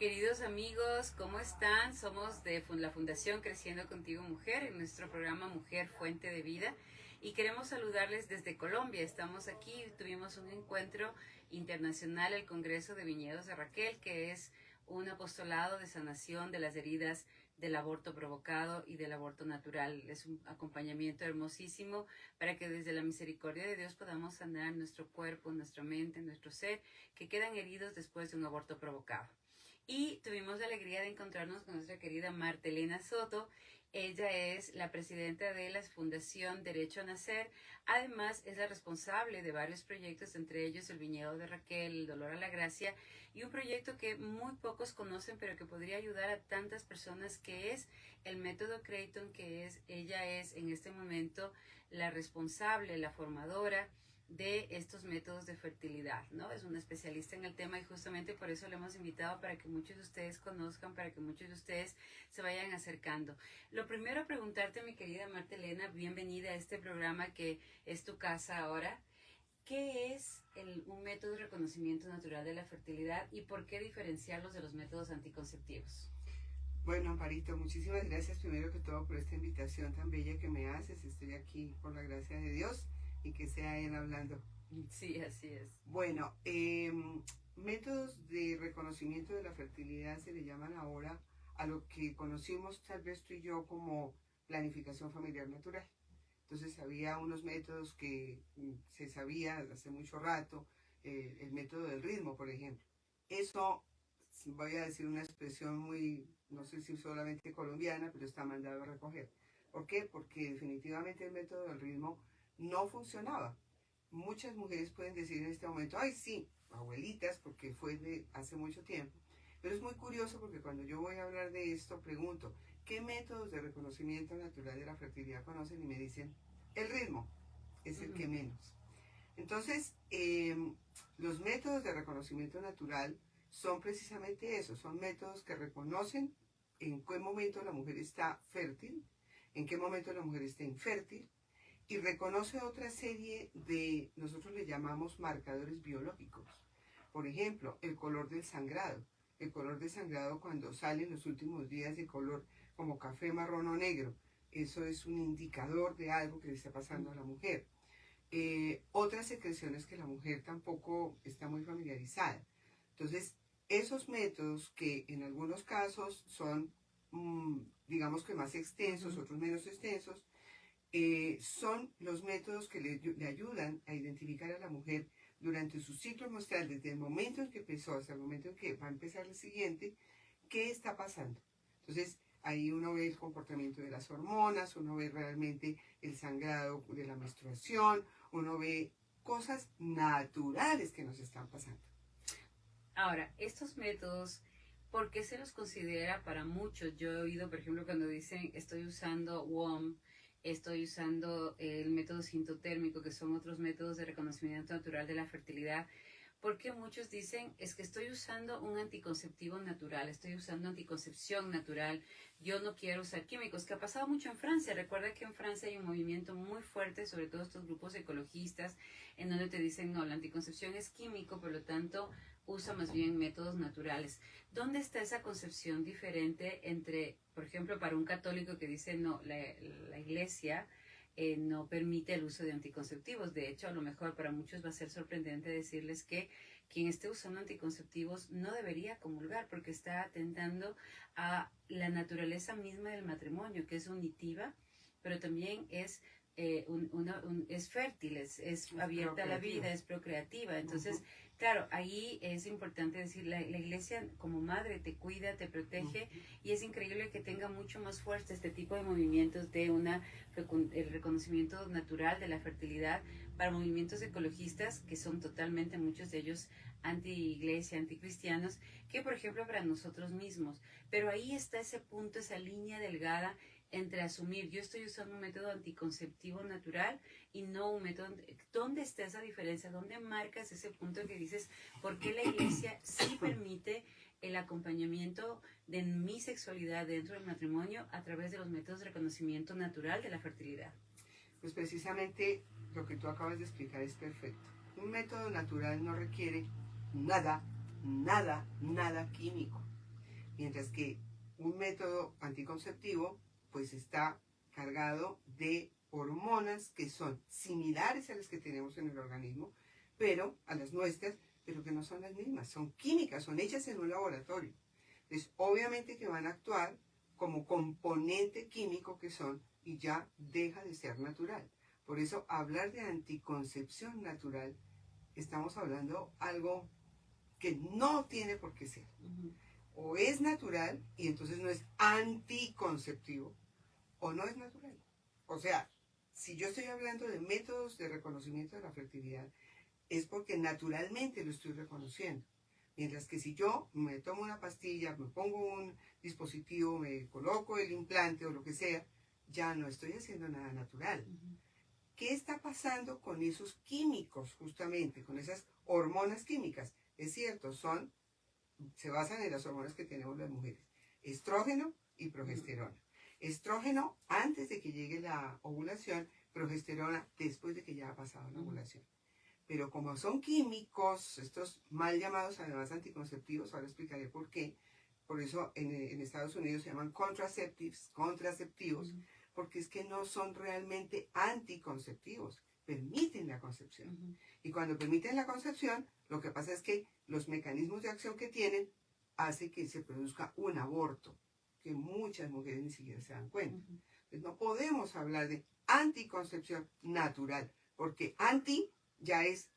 Queridos amigos, ¿cómo están? Somos de la Fundación Creciendo Contigo Mujer, en nuestro programa Mujer Fuente de Vida, y queremos saludarles desde Colombia. Estamos aquí, tuvimos un encuentro internacional, el Congreso de Viñedos de Raquel, que es un apostolado de sanación de las heridas del aborto provocado y del aborto natural. Es un acompañamiento hermosísimo para que desde la misericordia de Dios podamos sanar nuestro cuerpo, nuestra mente, nuestro ser, que quedan heridos después de un aborto provocado. Y tuvimos la alegría de encontrarnos con nuestra querida Martelena Soto. Ella es la presidenta de la Fundación Derecho a Nacer. Además, es la responsable de varios proyectos, entre ellos el Viñedo de Raquel, el Dolor a la Gracia, y un proyecto que muy pocos conocen, pero que podría ayudar a tantas personas, que es el método Creighton, ella es en este momento la responsable, la formadora de estos métodos de fertilidad, ¿no? Es una especialista en el tema y justamente por eso le hemos invitado, para que muchos de ustedes conozcan, para que muchos de ustedes se vayan acercando. Lo primero a preguntarte, mi querida Martelena, bienvenida a este programa que es tu casa ahora. ¿Qué es un método de reconocimiento natural de la fertilidad y por qué diferenciarlos de los métodos anticonceptivos? Bueno, Amparito, muchísimas gracias primero que todo por esta invitación tan bella que me haces. Estoy aquí por la gracia de Dios y que sea Él hablando. Sí, así es. Bueno, métodos de reconocimiento de la fertilidad se le llaman ahora a lo que conocimos tal vez tú y yo como planificación familiar natural. Entonces había unos métodos que se sabía hace mucho rato, el método del ritmo, por ejemplo. Eso, voy a decir una expresión muy, no sé si solamente colombiana, pero está mandado a recoger. ¿Por qué? Porque definitivamente el método del ritmo no funcionaba. Muchas mujeres pueden decir en este momento, ay sí, abuelitas, porque fue de hace mucho tiempo. Pero es muy curioso porque cuando yo voy a hablar de esto, pregunto, ¿qué métodos de reconocimiento natural de la fertilidad conocen? Y me dicen, el ritmo es el que menos. Entonces, los métodos de reconocimiento natural son precisamente eso, son métodos que reconocen en qué momento la mujer está fértil, en qué momento la mujer está infértil, y reconoce otra serie de, nosotros le llamamos marcadores biológicos. Por ejemplo, el color del sangrado. El color del sangrado, cuando sale en los últimos días de color como café, marrón o negro, eso es un indicador de algo que le está pasando a la mujer. Otras secreciones que la mujer tampoco está muy familiarizada. Entonces, esos métodos que en algunos casos son, digamos que más extensos, otros menos extensos, son los métodos que le ayudan a identificar a la mujer durante su ciclo menstrual, desde el momento en que empezó hasta el momento en que va a empezar el siguiente, qué está pasando. Entonces, ahí uno ve el comportamiento de las hormonas, uno ve realmente el sangrado de la menstruación, uno ve cosas naturales que nos están pasando. Ahora, estos métodos, ¿por qué se los considera para muchos? Yo he oído, por ejemplo, cuando dicen estoy usando WOM, estoy usando el método sintotérmico, que son otros métodos de reconocimiento natural de la fertilidad. Porque muchos dicen, es que estoy usando un anticonceptivo natural, estoy usando anticoncepción natural, yo no quiero usar químicos, que ha pasado mucho en Francia. Recuerda que en Francia hay un movimiento muy fuerte, sobre todo estos grupos ecologistas, en donde te dicen, no, la anticoncepción es químico, por lo tanto, usa más bien métodos naturales. ¿Dónde está esa concepción diferente entre, por ejemplo, para un católico que dice, no, la iglesia no permite el uso de anticonceptivos? De hecho, a lo mejor para muchos va a ser sorprendente decirles que quien esté usando anticonceptivos no debería comulgar, porque está atentando a la naturaleza misma del matrimonio, que es unitiva, pero también es es fértil, es abierta a la vida, es procreativa. Entonces, claro, ahí es importante decir, la iglesia como madre te cuida, te protege, y es increíble que tenga mucho más fuerza este tipo de movimientos de el reconocimiento natural de la fertilidad para movimientos ecologistas, que son totalmente, muchos de ellos, anti-iglesia, anticristianos, que por ejemplo para nosotros mismos. Pero ahí está ese punto, esa línea delgada entre asumir, yo estoy usando un método anticonceptivo natural y no un método. ¿Dónde está esa diferencia? ¿Dónde marcas ese punto que dices, por qué la iglesia sí permite el acompañamiento de mi sexualidad dentro del matrimonio a través de los métodos de reconocimiento natural de la fertilidad? Pues precisamente lo que tú acabas de explicar es perfecto. Un método natural no requiere nada químico. mientras que un método anticonceptivo pues está cargado de hormonas que son similares a las que tenemos en el organismo, pero a las nuestras, pero que no son las mismas, son químicas, son hechas en un laboratorio. Entonces, obviamente que van a actuar como componente químico que son y ya deja de ser natural. Por eso, hablar de anticoncepción natural, estamos hablando algo que no tiene por qué ser. O es natural y entonces no es anticonceptivo, o no es natural. O sea, si yo estoy hablando de métodos de reconocimiento de la fertilidad, es porque naturalmente lo estoy reconociendo. Mientras que si yo me tomo una pastilla, me pongo un dispositivo, me coloco el implante o lo que sea, ya no estoy haciendo nada natural. ¿Qué está pasando con esos químicos, justamente, con esas hormonas químicas? Es cierto, se basan en las hormonas que tenemos las mujeres, estrógeno y progesterona. Estrógeno antes de que llegue la ovulación, progesterona después de que ya ha pasado la ovulación. Pero como son químicos, estos mal llamados además anticonceptivos, ahora explicaré por qué. Por eso en Estados Unidos se llaman contraceptivos, porque es que no son realmente anticonceptivos, permiten la concepción. Y cuando permiten la concepción, lo que pasa es que los mecanismos de acción que tienen hace que se produzca un aborto, que muchas mujeres ni siquiera se dan cuenta. Entonces no podemos hablar de anticoncepción natural, porque anti ya es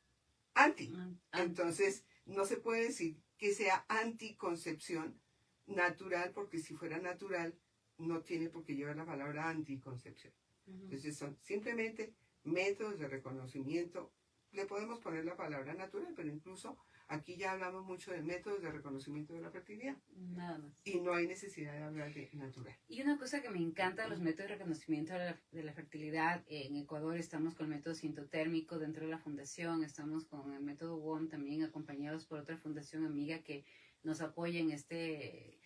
anti. Entonces, no se puede decir que sea anticoncepción natural, porque si fuera natural, no tiene por qué llevar la palabra anticoncepción. Entonces, son simplemente métodos de reconocimiento. Le podemos poner la palabra natural, pero incluso aquí ya hablamos mucho de métodos de reconocimiento de la fertilidad. Nada más. Y no hay necesidad de hablar de natural. Y una cosa que me encanta de los métodos de reconocimiento de la fertilidad, en Ecuador estamos con el método sintotérmico dentro de la fundación, estamos con el método WOM también acompañados por otra fundación amiga que nos apoya en este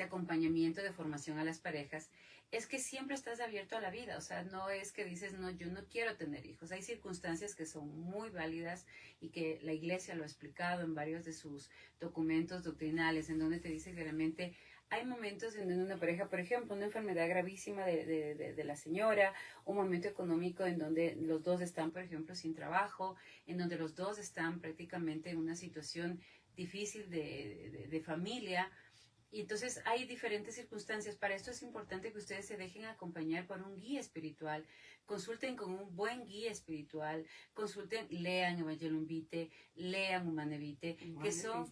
acompañamiento de formación a las parejas, es que siempre estás abierto a la vida, o sea, no es que dices, no, yo no quiero tener hijos, hay circunstancias que son muy válidas y que la iglesia lo ha explicado en varios de sus documentos doctrinales, en donde te dice claramente, hay momentos en donde una pareja, por ejemplo, una enfermedad gravísima de la señora, un momento económico en donde los dos están, por ejemplo, sin trabajo, en donde los dos están prácticamente en una situación difícil de familia. Y entonces hay diferentes circunstancias. Para esto es importante que ustedes se dejen acompañar por un guía espiritual. Consulten con un buen guía espiritual. Consulten, lean Evangelium Vitae, lean Humanae Vitae, que son...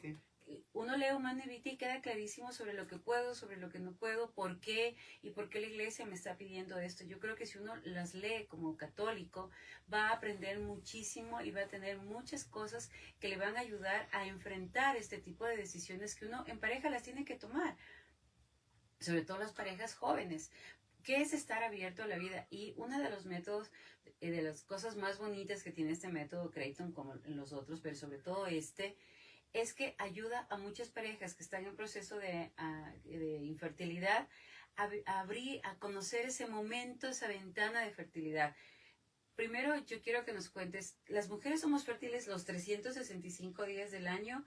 Uno lee Humanae Vitae y queda clarísimo sobre lo que puedo, sobre lo que no puedo, por qué y por qué la iglesia me está pidiendo esto. Yo creo que si uno las lee como católico, va a aprender muchísimo y va a tener muchas cosas que le van a ayudar a enfrentar este tipo de decisiones que uno en pareja las tiene que tomar. Sobre todo las parejas jóvenes. ¿Qué es estar abierto a la vida? Y uno de los métodos, de las cosas más bonitas que tiene este método Creighton, como en los otros, pero sobre todo es que ayuda a muchas parejas que están en proceso de infertilidad a conocer ese momento, esa ventana de fertilidad. Primero, yo quiero que nos cuentes, ¿las mujeres somos fértiles los 365 días del año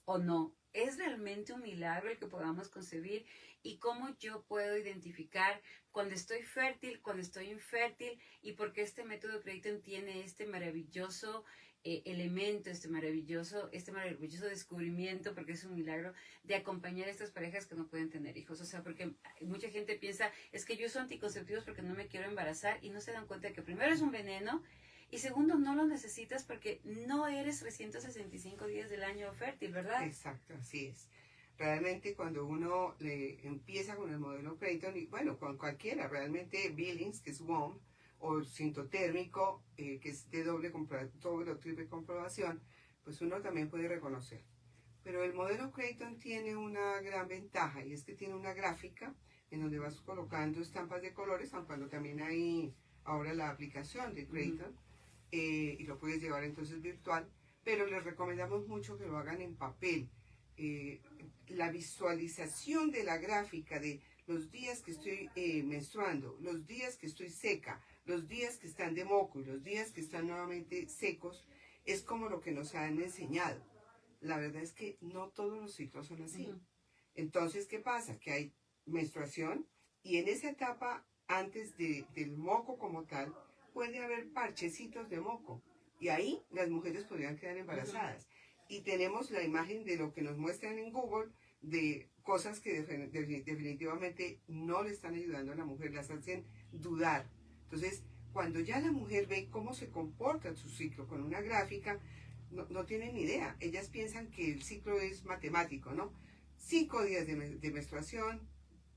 o no? ¿Es realmente un milagro el que podamos concebir? ¿Y cómo yo puedo identificar cuando estoy fértil, cuando estoy infértil? ¿Y por qué este método Creighton tiene este maravilloso elemento, este maravilloso descubrimiento, porque es un milagro, de acompañar a estas parejas que no pueden tener hijos? O sea, porque mucha gente piensa, es que yo uso anticonceptivos porque no me quiero embarazar, y no se dan cuenta de que primero es un veneno, y segundo, no lo necesitas porque no eres 365 días del año fértil, ¿verdad? Exacto, así es. Realmente cuando uno empieza con el modelo Creighton, y bueno, con cualquiera, realmente Billings, que es WOM, o sintotérmico, que es de doble o triple comprobación, pues uno también puede reconocer. Pero el modelo Creighton tiene una gran ventaja, y es que tiene una gráfica en donde vas colocando estampas de colores, aun cuando también hay ahora la aplicación de Creighton, y lo puedes llevar entonces virtual, pero les recomendamos mucho que lo hagan en papel. La visualización de la gráfica de los días que estoy menstruando, los días que estoy seca, los días que están de moco y los días que están nuevamente secos, es como lo que nos han enseñado. La verdad es que no todos los ciclos son así. Entonces, ¿qué pasa? Que hay menstruación y en esa etapa, antes del moco como tal, puede haber parchecitos de moco. Y ahí las mujeres podrían quedar embarazadas. Y tenemos la imagen de lo que nos muestran en Google, de cosas que definitivamente no le están ayudando a la mujer, las hacen dudar. Entonces, cuando ya la mujer ve cómo se comporta su ciclo con una gráfica, no tienen ni idea. Ellas piensan que el ciclo es matemático, ¿no? 5 días de menstruación,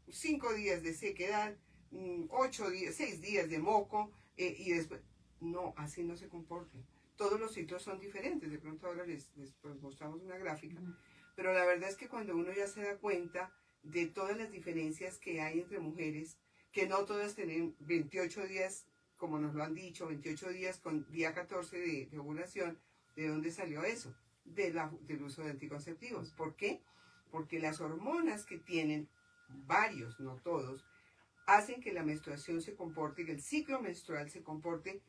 5 días de sequedad, 8 días, 6 días de moco, y después, no, así no se comportan. Todos los ciclos son diferentes, de pronto ahora les mostramos una gráfica, pero la verdad es que cuando uno ya se da cuenta de todas las diferencias que hay entre mujeres, que no todas tienen 28 días, como nos lo han dicho, 28 días con día 14 de ovulación, ¿de dónde salió eso? Del uso de anticonceptivos. ¿Por qué? Porque las hormonas que tienen, varios, no todos, hacen que la menstruación se comporte, que el ciclo menstrual se comporte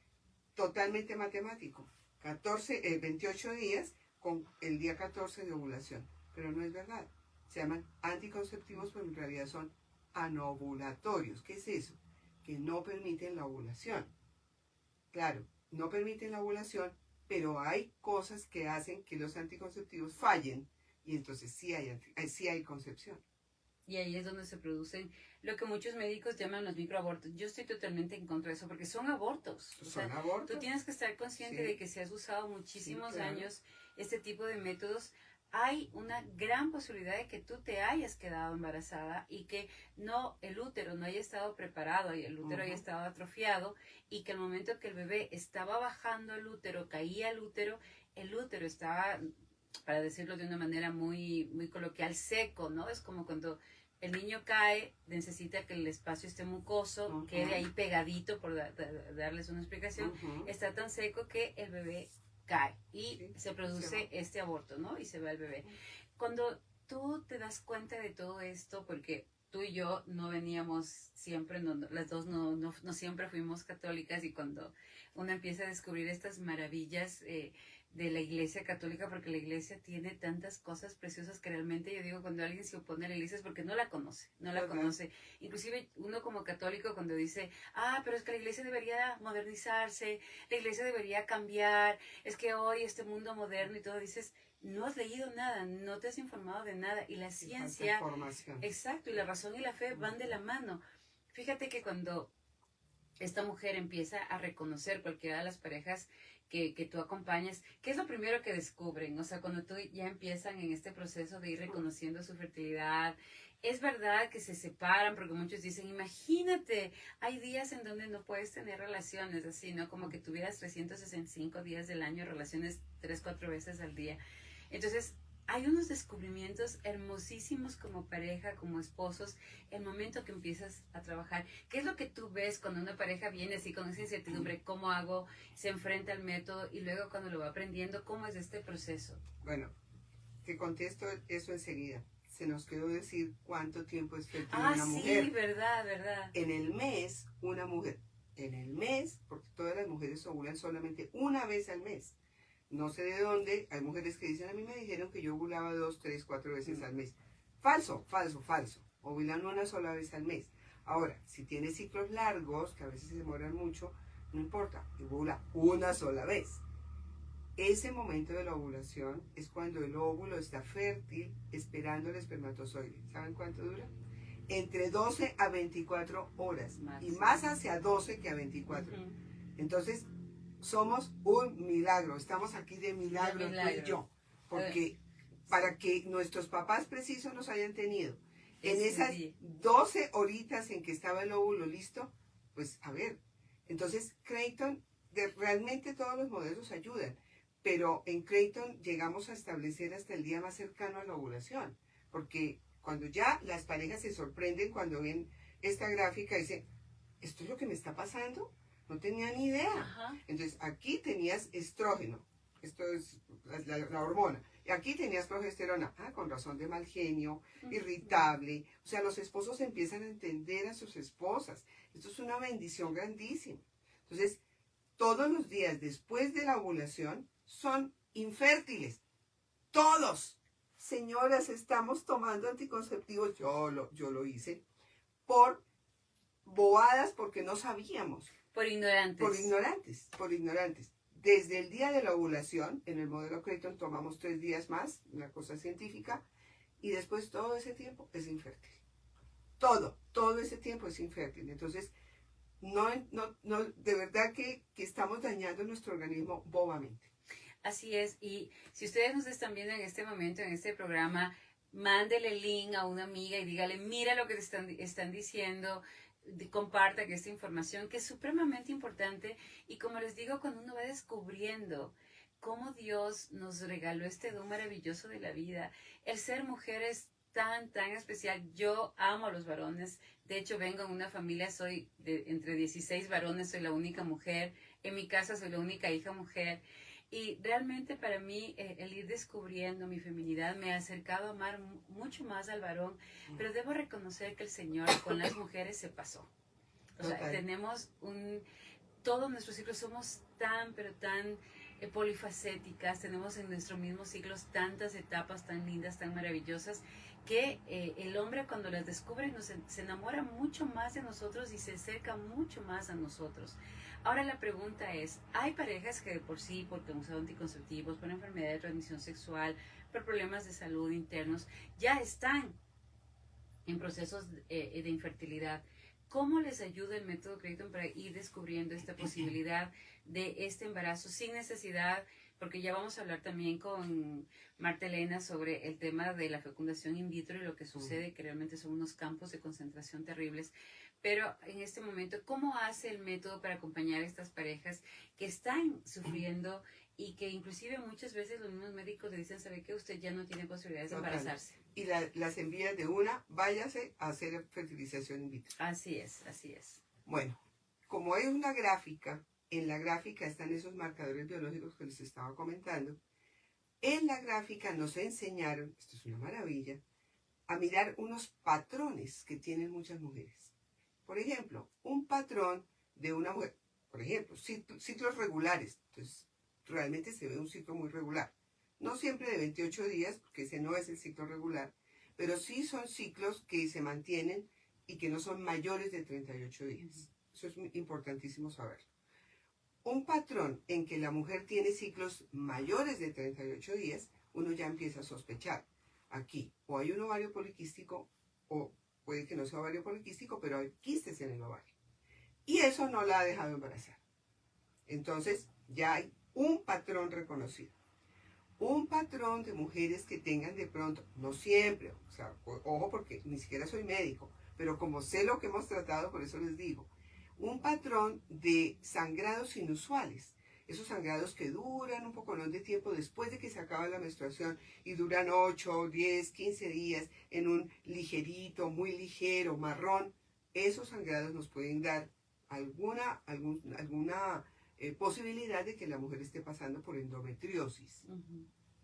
totalmente matemático. 28 días con el día 14 de ovulación. Pero no es verdad. Se llaman anticonceptivos, pero en realidad son anovulatorios. ¿Qué es eso? Que no permiten la ovulación. Claro, no permiten la ovulación, pero hay cosas que hacen que los anticonceptivos fallen y entonces sí hay concepción. Y ahí es donde se producen lo que muchos médicos llaman los microabortos. Yo estoy totalmente en contra de eso, porque son abortos. Son abortos. Tú tienes que estar consciente Sí. de que si has usado muchísimos Sí, claro. años este tipo de métodos, hay una gran posibilidad de que tú te hayas quedado embarazada y que no el útero no haya estado preparado y el útero haya estado atrofiado y que al momento que el bebé estaba bajando el útero el útero estaba, para decirlo de una manera muy, muy coloquial, seco, ¿no? Es como cuando el niño cae, necesita que el espacio esté mucoso, quede ahí pegadito, por darles una explicación, está tan seco que el bebé cae y se produce este aborto, ¿no? Y se va el bebé. Cuando tú te das cuenta de todo esto, porque tú y yo no veníamos siempre, las dos no siempre fuimos católicas, y cuando uno empieza a descubrir estas maravillas de la Iglesia Católica, porque la Iglesia tiene tantas cosas preciosas que realmente yo digo, cuando alguien se opone a la Iglesia es porque no la conoce. Inclusive uno como católico cuando dice, pero es que la Iglesia debería modernizarse, la Iglesia debería cambiar, es que hoy este mundo moderno y todo, dices, no has leído nada, no te has informado de nada, y la ciencia, exacto, y la razón y la fe van de la mano. Fíjate que cuando esta mujer empieza a reconocer cualquiera de las parejas que tú acompañas, ¿qué es lo primero que descubren? O sea, cuando tú ya empiezan en este proceso de ir reconociendo su fertilidad, es verdad que se separan, porque muchos dicen, imagínate, hay días en donde no puedes tener relaciones así, ¿no? Como que tuvieras 365 días del año, relaciones 3-4 veces al día. Entonces, hay unos descubrimientos hermosísimos como pareja, como esposos, el momento que empiezas a trabajar. ¿Qué es lo que tú ves cuando una pareja viene así con esa incertidumbre? ¿Cómo hago? Se enfrenta al método y luego cuando lo va aprendiendo, ¿cómo es este proceso? Bueno, te contesto eso enseguida. Se nos quedó decir cuánto tiempo es fértil una sí, mujer. Sí, verdad. En el mes, una mujer, porque todas las mujeres ovulan solamente una vez al mes. No sé de dónde, hay mujeres que dicen, a mí me dijeron que yo ovulaba 2, 3, 4 veces al mes. Falso. Ovulan una sola vez al mes. Ahora, si tiene ciclos largos, que a veces se demoran mucho, no importa, ovula una sola vez. Ese momento de la ovulación es cuando el óvulo está fértil esperando el espermatozoide. ¿Saben cuánto dura? Entre 12 a 24 horas. Y más hacia 12 que a 24. Entonces, somos un milagro. Estamos aquí de milagro, tú y yo. Porque para que nuestros papás precisos nos hayan tenido en esas 12 horitas en que estaba el óvulo listo, pues a ver. Entonces, Creighton, realmente todos los modelos ayudan. Pero en Creighton llegamos a establecer hasta el día más cercano a la ovulación. Porque cuando ya las parejas se sorprenden cuando ven esta gráfica y dicen, ¿esto es lo que me está pasando? No tenía ni idea. Entonces, aquí tenías estrógeno. Esto es la hormona. Y aquí tenías progesterona. Con razón de mal genio, irritable. O sea, los esposos empiezan a entender a sus esposas. Esto es una bendición grandísima. Entonces, todos los días después de la ovulación son infértiles. Todos. señoras, estamos tomando anticonceptivos. Yo lo hice por bobadas, porque no sabíamos. Por ignorantes. Por ignorantes. Desde el día de la ovulación, en el modelo Creighton tomamos 3 días más, una cosa científica, y después todo ese tiempo es infértil. Todo ese tiempo es infértil. Entonces, de verdad que estamos dañando nuestro organismo bobamente. Así es, y si ustedes nos están viendo en este momento, en este programa, mándele el link a una amiga y dígale, mira lo que te están diciendo, comparta que esta información que es supremamente importante, y como les digo, cuando uno va descubriendo cómo Dios nos regaló este don maravilloso de la vida, el ser mujer es tan especial. Yo amo a los varones, de hecho vengo en una familia, soy entre 16 varones, soy la única mujer, en mi casa soy la única hija mujer, y realmente para mí el ir descubriendo mi feminidad me ha acercado a amar mucho más al varón, pero debo reconocer que el Señor con las mujeres se pasó. O sea, tenemos todos nuestros ciclos somos pero tan polifacéticas, tenemos en nuestros mismos ciclos tantas etapas tan lindas, tan maravillosas, que el hombre cuando las descubre se enamora mucho más de nosotros y se acerca mucho más a nosotros. Ahora la pregunta es, hay parejas que de por sí, porque han usado anticonceptivos, por enfermedad de transmisión sexual, por problemas de salud internos, ya están en procesos de infertilidad. ¿Cómo les ayuda el método Creighton para ir descubriendo esta posibilidad de este embarazo sin necesidad? Porque ya vamos a hablar también con Marta Elena sobre el tema de la fecundación in vitro y lo que sucede, que realmente son unos campos de concentración terribles. Pero en este momento, ¿cómo hace el método para acompañar a estas parejas que están sufriendo y que inclusive muchas veces los mismos médicos le dicen, ¿sabe qué? Usted ya no tiene posibilidades de embarazarse. Y las envías de váyase a hacer fertilización in vitro. Así es, así es. Bueno, como hay una gráfica, en la gráfica están esos marcadores biológicos que les estaba comentando. En la gráfica nos enseñaron, esto es una maravilla, a mirar unos patrones que tienen muchas mujeres. Por ejemplo, un patrón de una mujer, por ejemplo, ciclos regulares. Entonces, realmente se ve un ciclo muy regular. No siempre de 28 días, porque ese no es el ciclo regular, pero sí son ciclos que se mantienen y que no son mayores de 38 días. Eso es importantísimo saberlo. Un patrón en que la mujer tiene ciclos mayores de 38 días, uno ya empieza a sospechar. Aquí, o hay un ovario poliquístico, o puede que no sea ovario poliquístico, pero hay quistes en el ovario. Y eso no la ha dejado embarazar. Entonces, ya hay un patrón reconocido. Un patrón de mujeres que tengan de pronto, no siempre, o sea, ojo porque ni siquiera soy médico, pero como sé lo que hemos tratado, por eso les digo, un patrón de sangrados inusuales. Esos sangrados que duran un poco de tiempo después de que se acaba la menstruación y duran 8, 10, 15 días en un ligerito, muy ligero, marrón. Esos sangrados nos pueden dar alguna posibilidad de que la mujer esté pasando por endometriosis.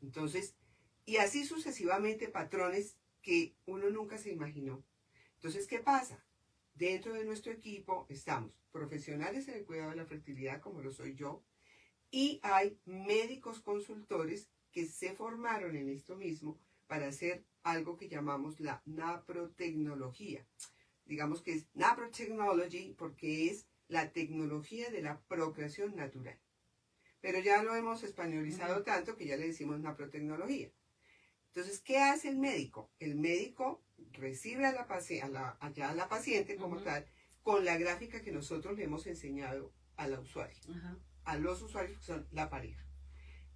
Entonces, y así sucesivamente patrones que uno nunca se imaginó. Entonces, ¿qué pasa? Dentro de nuestro equipo estamos profesionales en el cuidado de la fertilidad, como lo soy yo, y hay médicos consultores que se formaron en esto mismo para hacer algo que llamamos la naprotecnología. Digamos que es naprotechnology porque es la tecnología de la procreación natural. Pero ya lo hemos españolizado tanto que ya le decimos naprotecnología. Entonces, ¿qué hace el médico? El médico recibe a la paciente como tal con la gráfica que nosotros le hemos enseñado a la usuaria, a los usuarios que son la pareja.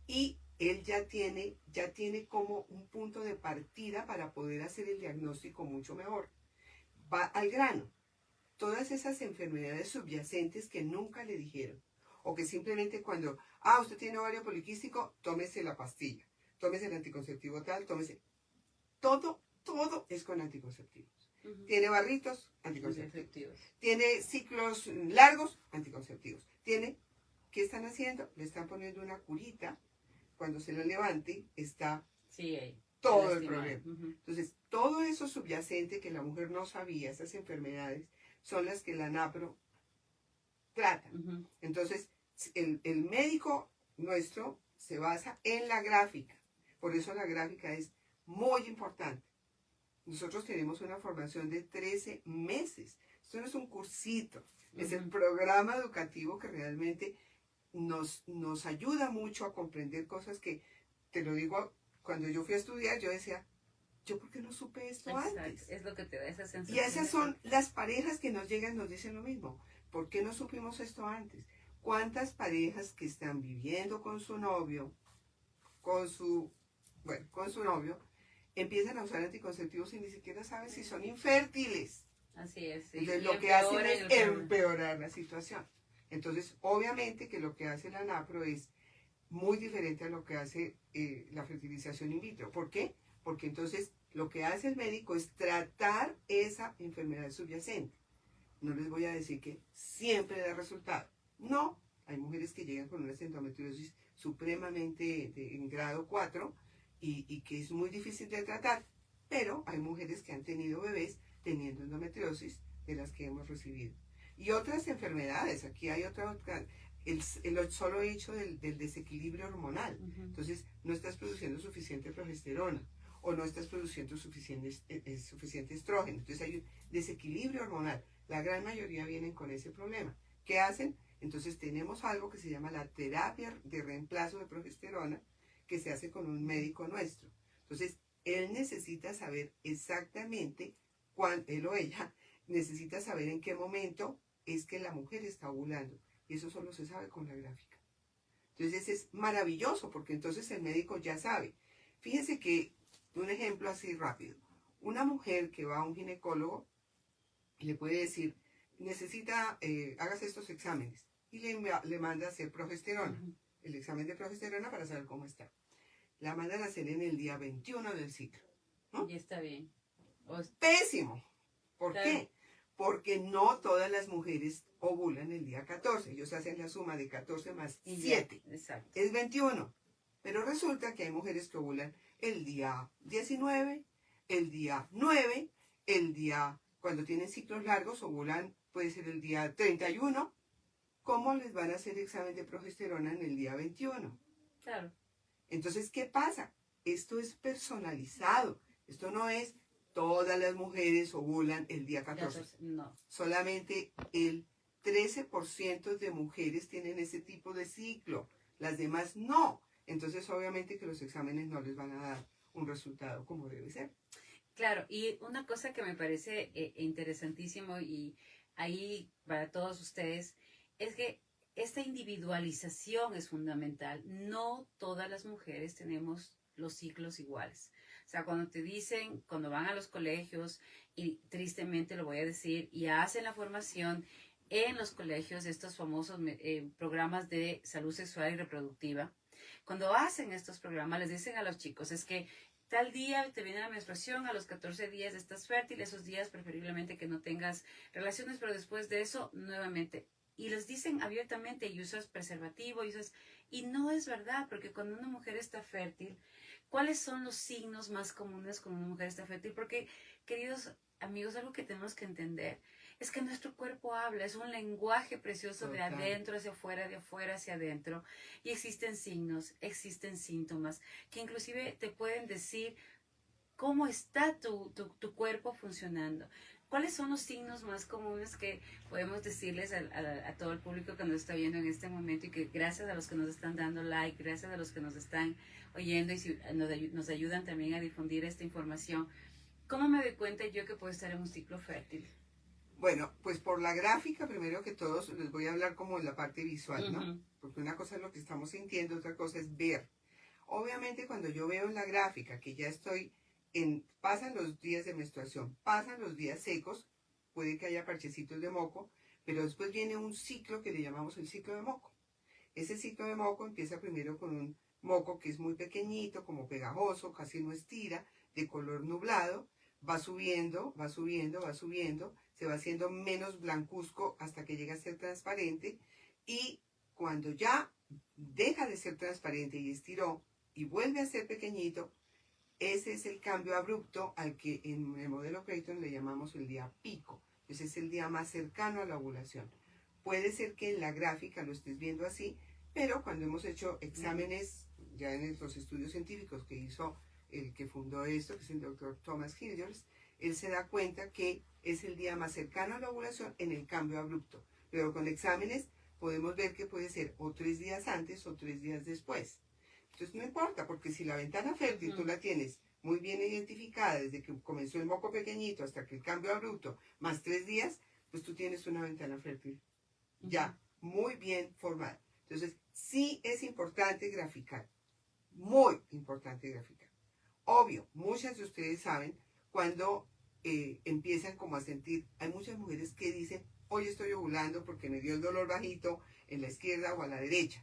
Y él ya tiene como un punto de partida para poder hacer el diagnóstico mucho mejor. Va al grano. Todas esas enfermedades subyacentes que nunca le dijeron, o que simplemente cuando, usted tiene ovario poliquístico, tómese la pastilla, tómese el anticonceptivo tal, tómese. Todo es con anticonceptivos. Tiene barritos, anticonceptivos. Tiene ciclos largos, anticonceptivos. ¿Qué están haciendo? Le están poniendo una curita. Cuando se lo levante, está todo el problema. Entonces, todo eso subyacente que la mujer no sabía, esas enfermedades, son las que la NAPRO trata. Entonces, el médico nuestro se basa en la gráfica. Por eso la gráfica es muy importante. Nosotros tenemos una formación de 13 meses. Esto no es un cursito, es el programa educativo que realmente nos ayuda mucho a comprender cosas que, te lo digo, cuando yo fui a estudiar, yo decía, ¿yo por qué no supe esto antes? Es lo que te da esa sensación. Y esas son las parejas que nos llegan, nos dicen lo mismo. ¿Por qué no supimos esto antes? ¿Cuántas parejas que están viviendo con su novio, con su novio, empiezan a usar anticonceptivos y ni siquiera saben si son infértiles? Así es. Sí. Entonces lo que hacen es empeorar la situación. Entonces, obviamente que lo que hace la NAPRO es muy diferente a lo que hace la fertilización in vitro. ¿Por qué? Porque entonces lo que hace el médico es tratar esa enfermedad subyacente. No les voy a decir que siempre da resultado. No, hay mujeres que llegan con una endometriosis supremamente en grado 4 y que es muy difícil de tratar, pero hay mujeres que han tenido bebés teniendo endometriosis de las que hemos recibido. Y otras enfermedades, aquí hay otra el solo hecho del desequilibrio hormonal. Entonces, no estás produciendo suficiente progesterona o no estás produciendo suficiente estrógeno. Entonces, hay un desequilibrio hormonal. La gran mayoría vienen con ese problema. ¿Qué hacen? Entonces, tenemos algo que se llama la terapia de reemplazo de progesterona, que se hace con un médico nuestro. Entonces, él necesita saber exactamente cuándo, él o ella, necesita saber en qué momento es que la mujer está ovulando. Y eso solo se sabe con la gráfica. Entonces es maravilloso porque entonces el médico ya sabe. Fíjense que, un ejemplo así rápido, una mujer que va a un ginecólogo le puede decir, necesita, hágase estos exámenes y le manda a hacer progesterona, el examen de progesterona para saber cómo está. La mandan a hacer en el día 21 del ciclo. ¿No? Y está bien. Pésimo. ¿Por qué? Porque no todas las mujeres ovulan el día 14. Ellos hacen la suma de 14 más 7. Exacto. Es 21. Pero resulta que hay mujeres que ovulan el día 19, el día 9, el día, cuando tienen ciclos largos, ovulan, puede ser el día 31. ¿Cómo les van a hacer examen de progesterona en el día 21? Claro. Entonces, ¿qué pasa? Esto es personalizado. Esto no es todas las mujeres ovulan el día 14. No. Solamente el 13% de mujeres tienen ese tipo de ciclo. Las demás no. Entonces, obviamente que los exámenes no les van a dar un resultado como debe ser. Claro, y una cosa que me parece interesantísimo y ahí para todos ustedes es que esta individualización es fundamental. No todas las mujeres tenemos los ciclos iguales. O sea, cuando te dicen, cuando van a los colegios, y tristemente lo voy a decir, y hacen la formación en los colegios, estos famosos programas de salud sexual y reproductiva, cuando hacen estos programas les dicen a los chicos, es que tal día te viene la menstruación, a los 14 días estás fértil, esos días preferiblemente que no tengas relaciones, pero después de eso, nuevamente. Y les dicen abiertamente, y usas preservativo, y no es verdad, porque cuando una mujer está fértil, ¿cuáles son los signos más comunes cuando una mujer está fértil? Porque, queridos amigos, algo que tenemos que entender es que nuestro cuerpo habla, es un lenguaje precioso. Total. De adentro hacia afuera, de afuera hacia adentro. Y existen signos, existen síntomas, que inclusive te pueden decir cómo está tu cuerpo funcionando. ¿Cuáles son los signos más comunes que podemos decirles a todo el público que nos está viendo en este momento? Y que gracias a los que nos están dando like, gracias a los que nos están oyendo y nos ayudan también a difundir esta información. ¿Cómo me doy cuenta yo que puedo estar en un ciclo fértil? Bueno, pues por la gráfica, primero que todo, les voy a hablar como en la parte visual, ¿no? Porque una cosa es lo que estamos sintiendo, otra cosa es ver. Obviamente cuando yo veo en la gráfica que ya estoy pasan los días de menstruación, pasan los días secos, puede que haya parchecitos de moco, pero después viene un ciclo que le llamamos el ciclo de moco. Ese ciclo de moco empieza primero con un moco que es muy pequeñito, como pegajoso, casi no estira, de color nublado, va subiendo, va subiendo, va subiendo, se va haciendo menos blancuzco hasta que llega a ser transparente, y cuando ya deja de ser transparente y estiró y vuelve a ser pequeñito, ese es el cambio abrupto al que en el modelo Creighton le llamamos el día pico. Ese es el día más cercano a la ovulación. Puede ser que en la gráfica lo estés viendo así, pero cuando hemos hecho exámenes, ya en los estudios científicos que hizo el que fundó esto, que es el doctor Thomas Hilliers, él se da cuenta que es el día más cercano a la ovulación en el cambio abrupto. Pero con exámenes podemos ver que puede ser o 3 días antes o 3 días después. Entonces no importa, porque si la ventana fértil tú la tienes muy bien identificada desde que comenzó el moco pequeñito hasta que el cambio abrupto, más 3 días, pues tú tienes una ventana fértil ya muy bien formada. Entonces sí es importante graficar, muy importante graficar. Obvio, muchas de ustedes saben cuando empiezan como a sentir, hay muchas mujeres que dicen, hoy estoy ovulando porque me dio el dolor bajito en la izquierda o a la derecha.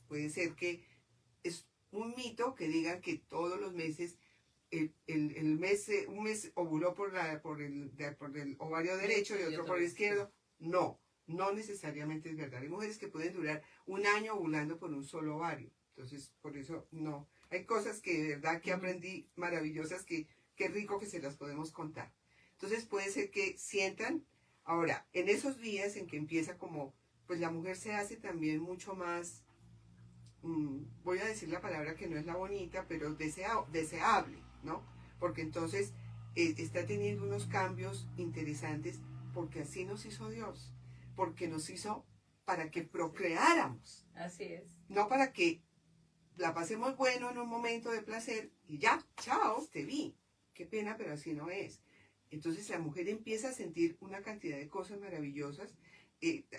Puede ser que es un mito que digan que todos los meses, un mes ovuló por el ovario derecho y otro por el izquierdo. No, no necesariamente es verdad. Hay mujeres que pueden durar un año ovulando por un solo ovario. Entonces, por eso no. Hay cosas que de verdad que aprendí maravillosas que qué rico que se las podemos contar. Entonces puede ser que sientan, ahora, en esos días en que empieza como, pues la mujer se hace también mucho más, voy a decir la palabra que no es la bonita, pero deseable, ¿no? Porque entonces está teniendo unos cambios interesantes porque así nos hizo Dios, porque nos hizo para que procreáramos. Así es. No para que la pasemos bueno en un momento de placer y ya, chao, te vi. Qué pena, pero así no es. Entonces la mujer empieza a sentir una cantidad de cosas maravillosas.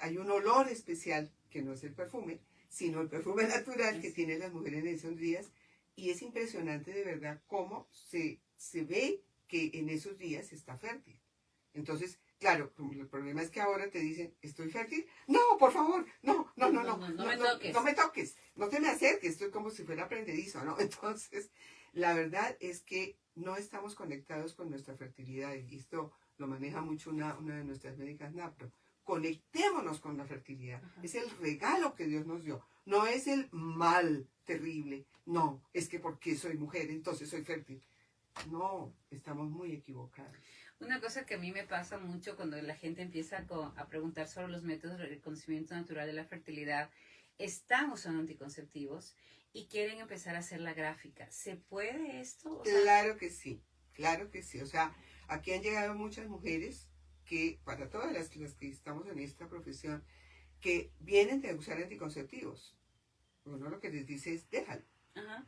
Hay un olor especial, que no es el perfume, sino el perfume natural que tienen las mujeres en esos días. Y es impresionante de verdad cómo se ve que en esos días está fértil. Entonces, claro, el problema es que ahora te dicen, ¿estoy fértil? No, por favor, no me toques. No me toques, no te me acerques, estoy como si fuera prendedizo, ¿no? Entonces, la verdad es que no estamos conectados con nuestra fertilidad, y esto lo maneja mucho una de nuestras médicas NAPRO. Conectémonos con la fertilidad, es el regalo que Dios nos dio, no es el mal terrible, no, es que porque soy mujer, entonces soy fértil. No, estamos muy equivocados. Una cosa que a mí me pasa mucho cuando la gente empieza a preguntar sobre los métodos de reconocimiento natural de la fertilidad, están usando anticonceptivos y quieren empezar a hacer la gráfica. ¿Se puede esto? Claro que sí, claro que sí. O sea, aquí han llegado muchas mujeres que, para todas las que estamos en esta profesión, que vienen de usar anticonceptivos. Uno lo que les dice es, déjalo.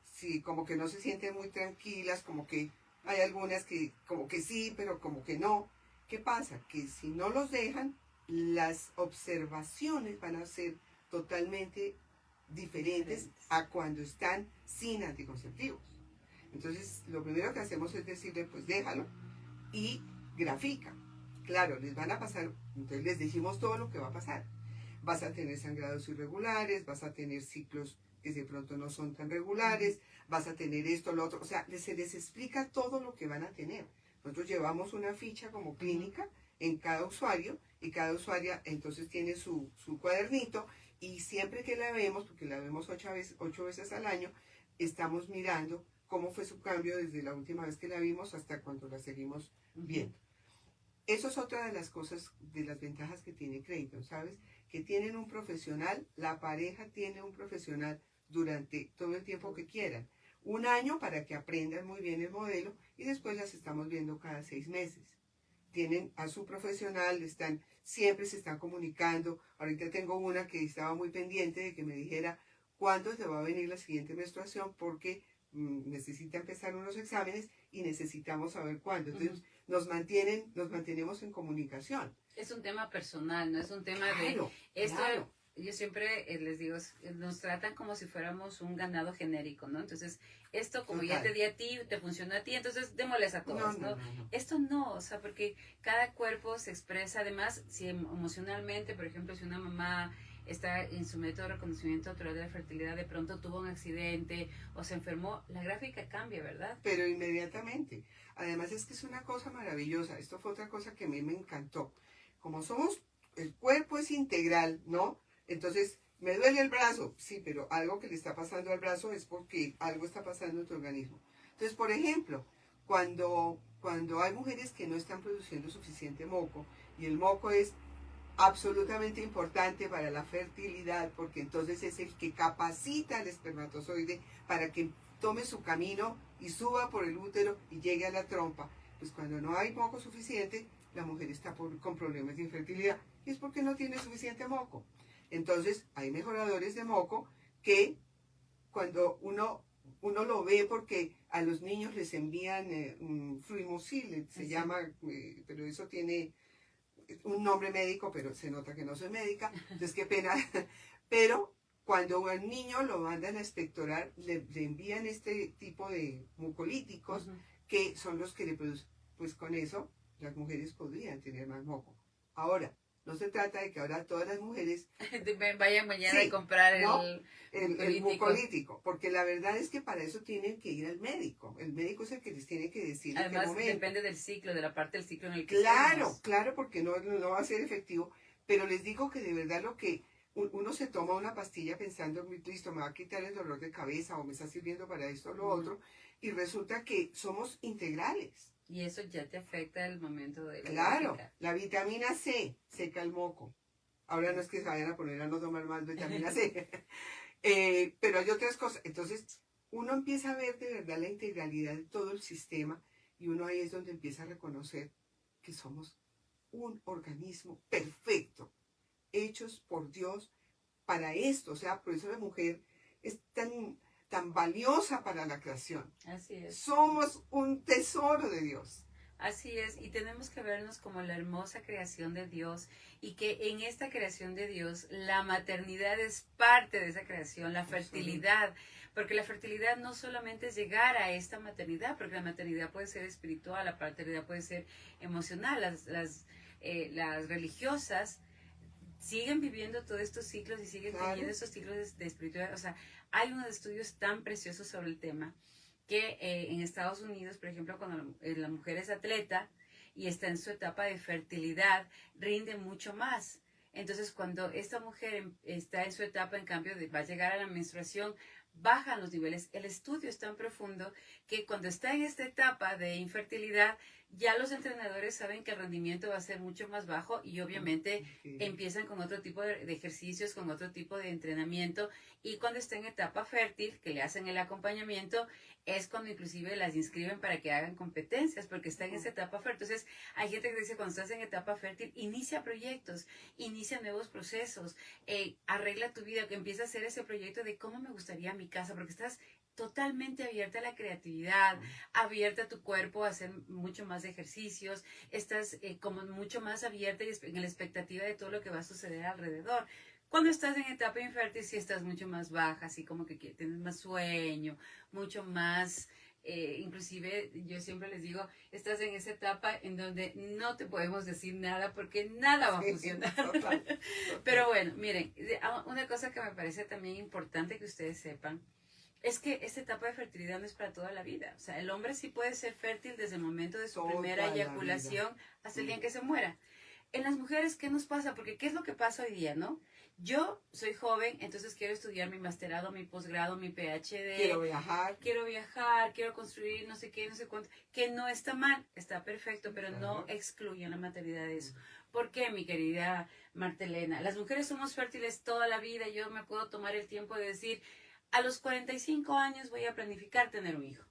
Sí, como que no se sienten muy tranquilas, como que hay algunas que como que sí, pero como que no. ¿Qué pasa? Que si no los dejan, las observaciones van a ser totalmente diferentes a cuando están sin anticonceptivos. Entonces, lo primero que hacemos es decirle, pues déjalo y grafica. Claro, les van a pasar, entonces les dijimos todo lo que va a pasar. Vas a tener sangrados irregulares, vas a tener ciclos que de pronto no son tan regulares, vas a tener esto, lo otro, o sea, se les explica todo lo que van a tener. Nosotros llevamos una ficha como clínica en cada usuario y cada usuaria entonces tiene su cuadernito y siempre que la vemos, porque la vemos 8 veces al año, estamos mirando cómo fue su cambio desde la última vez que la vimos hasta cuando la seguimos viendo. Eso es otra de las cosas, de las ventajas que tiene Creighton, ¿sabes? Que tienen un profesional, la pareja tiene un profesional durante todo el tiempo que quieran. Un año para que aprendan muy bien el modelo y después las estamos viendo cada 6 meses. Tienen a su profesional, siempre se están comunicando. Ahorita tengo una que estaba muy pendiente de que me dijera cuándo te va a venir la siguiente menstruación porque necesita empezar unos exámenes y necesitamos saber cuándo. Entonces nos mantenemos en comunicación. Es un tema personal, no es un tema de esto. Claro. Yo siempre les digo, nos tratan como si fuéramos un ganado genérico, ¿no? Entonces, esto como ya te di a ti, te funcionó a ti, entonces démosles a todos, ¿no? Esto no, o sea, porque cada cuerpo se expresa, además, si emocionalmente, por ejemplo, si una mamá está en su método de reconocimiento natural de la fertilidad, de pronto tuvo un accidente o se enfermó, la gráfica cambia, ¿verdad? Pero inmediatamente. Además es que es una cosa maravillosa. Esto fue otra cosa que a mí me encantó. Como el cuerpo es integral, ¿no? Entonces, me duele el brazo, sí, pero algo que le está pasando al brazo es porque algo está pasando en tu organismo. Entonces, por ejemplo, cuando hay mujeres que no están produciendo suficiente moco, y el moco es absolutamente importante para la fertilidad, porque entonces es el que capacita al espermatozoide para que tome su camino y suba por el útero y llegue a la trompa. Pues cuando no hay moco suficiente, la mujer está con problemas de infertilidad y es porque no tiene suficiente moco. Entonces hay mejoradores de moco que cuando uno lo ve, porque a los niños les envían Fluimosil, se llama, pero eso tiene un nombre médico, pero se nota que no soy médica, entonces qué pena. Pero cuando al niño lo mandan a expectorar, le envían este tipo de mucolíticos, que son los que le producen. Pues con eso las mujeres podrían tener más moco. Ahora, no se trata de que ahora todas las mujeres vayan mañana a comprar ¿no? el mucolítico, porque la verdad es que para eso tienen que ir al médico. El médico es el que les tiene que decir. Además, depende del ciclo, de la parte del ciclo en el que estemos. Claro, porque no va a ser efectivo. Pero les digo que de verdad lo que uno se toma una pastilla pensando, listo, me va a quitar el dolor de cabeza o me está sirviendo para esto o lo otro, y resulta que somos integrales. Y eso ya te afecta el momento de la Claro, la vitamina C seca el moco. Ahora no es que se vayan a poner a no tomar más vitamina C. Pero hay otras cosas. Entonces, uno empieza a ver de verdad la integralidad de todo el sistema y uno ahí es donde empieza a reconocer que somos un organismo perfecto, hechos por Dios para esto. O sea, por eso la mujer es tan valiosa para la creación. Así es. Somos un tesoro de Dios. Así es, y tenemos que vernos como la hermosa creación de Dios y que en esta creación de Dios la maternidad es parte de esa creación, la fertilidad, porque la fertilidad no solamente es llegar a esta maternidad, porque la maternidad puede ser espiritual, la paternidad puede ser emocional, las religiosas siguen viviendo todos estos ciclos y siguen teniendo estos ciclos de espiritualidad. O sea, hay unos estudios tan preciosos sobre el tema que en Estados Unidos, por ejemplo, cuando la mujer es atleta y está en su etapa de fertilidad, rinde mucho más. Entonces, cuando esta mujer está en su etapa, en cambio, va a llegar a la menstruación, bajan los niveles. El estudio es tan profundo que cuando está en esta etapa de infertilidad, ya los entrenadores saben que el rendimiento va a ser mucho más bajo y obviamente empiezan con otro tipo de ejercicios, con otro tipo de entrenamiento, y cuando está en etapa fértil, que le hacen el acompañamiento, es cuando inclusive las inscriben para que hagan competencias, porque está en esa etapa fértil. Entonces, hay gente que dice, cuando estás en etapa fértil, inicia proyectos, inicia nuevos procesos, arregla tu vida, que empieza a hacer ese proyecto de cómo me gustaría mi casa, porque estás totalmente abierta a la creatividad, abierta a tu cuerpo a hacer mucho más ejercicios, estás como mucho más abierta y en la expectativa de todo lo que va a suceder alrededor. Cuando estás en etapa infértil, sí estás mucho más baja, así como que tienes más sueño, mucho más, inclusive yo siempre les digo, estás en esa etapa en donde no te podemos decir nada porque nada va a funcionar. Total. Pero bueno, miren, una cosa que me parece también importante que ustedes sepan, es que esta etapa de fertilidad no es para toda la vida. O sea, el hombre sí puede ser fértil desde el momento de su primera eyaculación hasta el día en que se muera. En las mujeres, ¿qué nos pasa? Porque ¿qué es lo que pasa hoy día, no? Yo soy joven, entonces quiero estudiar mi masterado, mi posgrado, mi PhD. Quiero viajar, quiero construir no sé qué, no sé cuánto. Que no está mal, está perfecto, pero no excluyen la maternidad de eso. ¿Por qué, mi querida Martelena? Las mujeres somos fértiles toda la vida. Yo me puedo tomar el tiempo de decir, a los 45 años voy a planificar tener un hijo.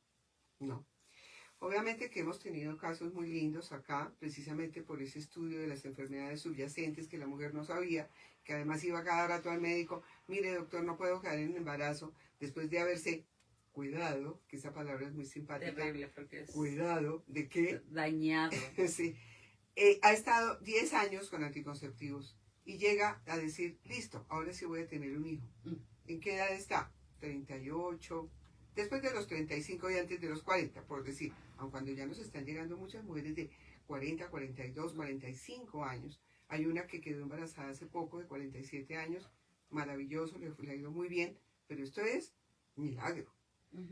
No. Obviamente que hemos tenido casos muy lindos acá, precisamente por ese estudio de las enfermedades subyacentes que la mujer no sabía, que además iba cada rato al médico, mire doctor, no puedo quedar en embarazo, después de haberse cuidado, que esa palabra es muy simpática. Terrible, porque es cuidado, ¿de qué? Dañado. Sí. Ha estado 10 años con anticonceptivos y llega a decir, listo, ahora sí voy a tener un hijo. ¿En qué edad está? 38, después de los 35 y antes de los 40, por decir, aun cuando ya nos están llegando muchas mujeres de 40, 42, 45 años. Hay una que quedó embarazada hace poco de 47 años, maravilloso, le ha ido muy bien, pero esto es milagro,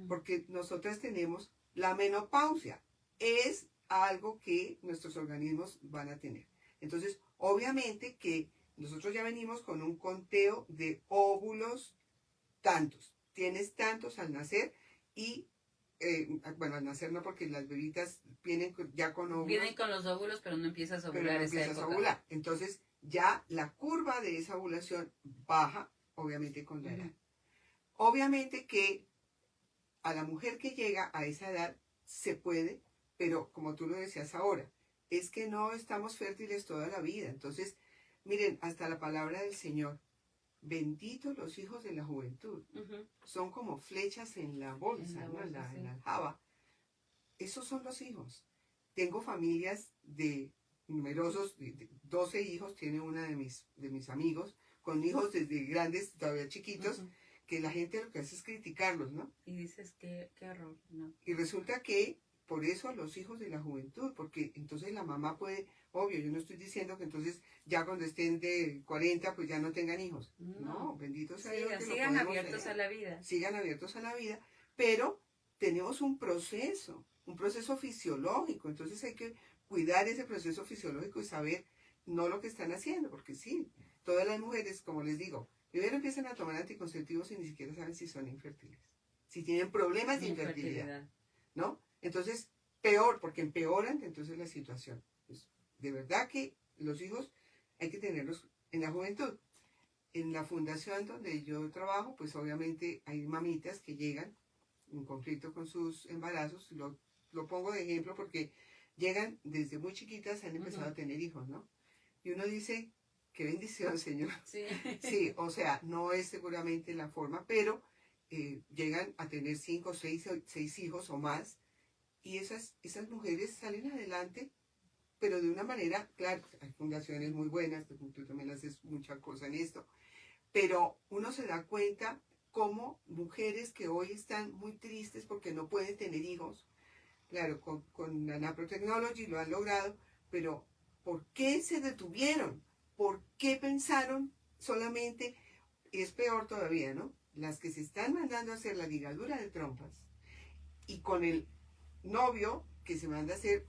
porque nosotras tenemos la menopausia, es algo que nuestros organismos van a tener. Entonces, obviamente que nosotros ya venimos con un conteo de óvulos tantos. Tienes tantos al nacer y, bueno, al nacer no, porque las bebitas vienen ya con óvulos. Vienen con los óvulos, pero no empiezas a ovular esa época. A ovular. Entonces, ya la curva de esa ovulación baja, obviamente, con la edad. Obviamente que a la mujer que llega a esa edad se puede, pero como tú lo decías ahora, es que no estamos fértiles toda la vida. Entonces, miren, hasta la palabra del Señor, benditos los hijos de la juventud, son como flechas en la bolsa, ¿no? En la aljaba. Esos son los hijos. Tengo familias de numerosos, de 12 hijos, tiene una de mis amigos, con hijos desde grandes, todavía chiquitos, que la gente lo que hace es criticarlos, ¿no? Y dices, qué horror, ¿no? Y resulta que por eso los hijos de la juventud, porque entonces la mamá puede, obvio, yo no estoy diciendo que entonces ya cuando estén de 40 pues ya no tengan hijos. No, bendito sea Dios. Sigan abiertos a la vida. Sigan abiertos a la vida, pero tenemos un proceso fisiológico, entonces hay que cuidar ese proceso fisiológico y saber no lo que están haciendo, porque sí, todas las mujeres, como les digo, primero empiezan a tomar anticonceptivos y ni siquiera saben si son infértiles, si tienen problemas de infertilidad, ¿no? Entonces, peor, porque empeoran entonces la situación. Pues, de verdad que los hijos hay que tenerlos en la juventud. En la fundación donde yo trabajo, pues obviamente hay mamitas que llegan en conflicto con sus embarazos, lo pongo de ejemplo porque llegan desde muy chiquitas, han empezado a tener hijos, ¿no? Y uno dice, qué bendición, Señor. Sí. Sí, o sea, no es seguramente la forma, pero llegan a tener 5, 6 hijos o más, y esas mujeres salen adelante, pero de una manera, claro, hay fundaciones muy buenas, tú también haces mucha cosa en esto, pero uno se da cuenta como mujeres que hoy están muy tristes porque no pueden tener hijos, claro, con la Naprotechnology lo han logrado, pero ¿por qué se detuvieron? ¿Por qué pensaron solamente? Y es peor todavía, ¿no? Las que se están mandando a hacer la ligadura de trompas y con el novio que se manda a hacer